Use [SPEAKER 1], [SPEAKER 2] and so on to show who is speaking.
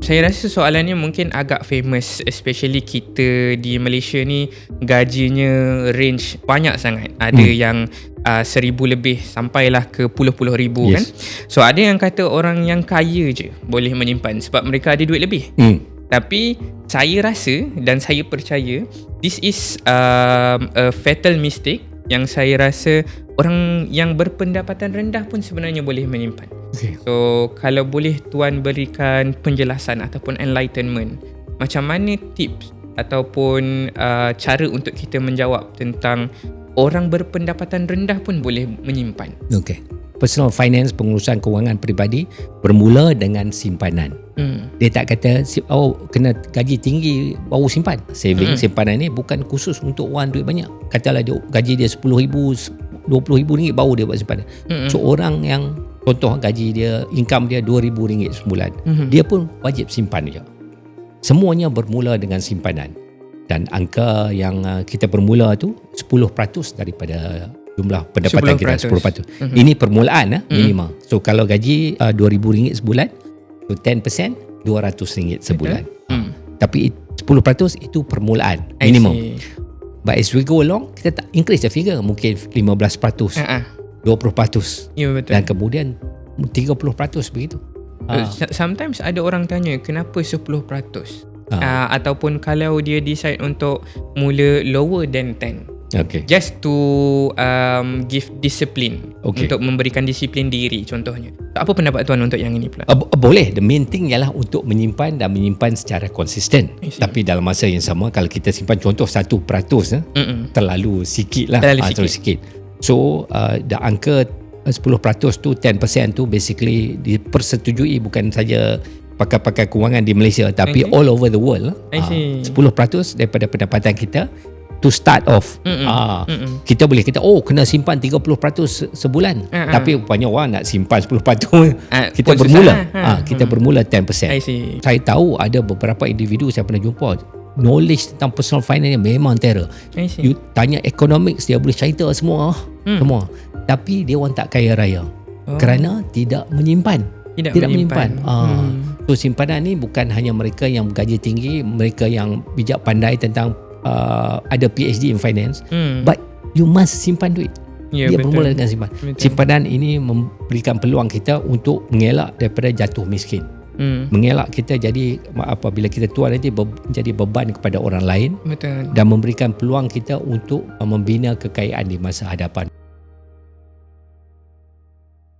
[SPEAKER 1] Saya rasa soalan ni mungkin agak famous, especially kita di Malaysia ni gajinya range banyak sangat. Ada yang 1,000 lebih sampailah ke puluh-puluh ribu kan. So ada yang kata orang yang kaya je boleh menyimpan sebab mereka ada duit lebih. Tapi saya rasa dan saya percaya this is a fatal mistake yang saya rasa orang yang berpendapatan rendah pun sebenarnya boleh menyimpan. So kalau boleh tuan berikan penjelasan ataupun enlightenment, macam mana tips ataupun cara untuk kita menjawab tentang orang berpendapatan rendah pun boleh menyimpan.
[SPEAKER 2] Personal finance, pengurusan kewangan peribadi bermula dengan simpanan. Dia tak kata kena gaji tinggi baru simpan. Saving, simpanan ni bukan khusus untuk orang duit banyak. Katalah dia gaji dia RM10,000, RM20,000 baru dia buat simpanan. So orang yang contoh gaji dia, income dia RM2,000 sebulan, dia pun wajib simpan je. Semuanya bermula dengan simpanan. Dan angka yang kita bermula tu 10% daripada jumlah pendapatan 10%. Kita 10%. Ini permulaan minimum. So kalau gaji RM2,000 sebulan, so 10% RM200 sebulan. Tapi 10% itu permulaan minimum. But as we go along, kita tak increase the figure. Mungkin 15%, 20%,
[SPEAKER 1] betul.
[SPEAKER 2] dan kemudian 30% begitu.
[SPEAKER 1] Sometimes ada orang tanya kenapa 10%? Ataupun kalau dia decide untuk mula lower than 10, just to give discipline, untuk memberikan disiplin diri contohnya. Apa pendapat tuan untuk yang ini pula?
[SPEAKER 2] Boleh. The main thing ialah untuk menyimpan dan menyimpan secara konsisten. Tapi dalam masa yang sama, kalau kita simpan contoh 1%, terlalu sikit lah. Terlalu sikit. So the angka 10% tu, 10% tu basically dipersetujui bukan saja pakar-pakar kewangan di Malaysia, tapi all over the world. 10% daripada pendapatan kita to start off. Kita boleh kata kena simpan 30% sebulan. Tapi banyak orang nak simpan 10%. Kita bermula kita bermula 10%. Saya tahu ada beberapa individu saya pernah jumpa, knowledge tentang personal finance memang terror. You tanya economics, dia boleh cerita semua. Tapi dia orang tak kaya raya kerana tidak menyimpan. Tidak menyimpan. So simpanan ni bukan hanya mereka yang gaji tinggi, mereka yang bijak pandai tentang ada PhD in finance, but you must simpan duit. Dia bermula dengan simpan. Simpanan ini memberikan peluang kita untuk mengelak daripada jatuh miskin. Mengelak kita jadi apabila kita tua nanti menjadi beban kepada orang lain. Dan memberikan peluang kita untuk membina kekayaan di masa hadapan.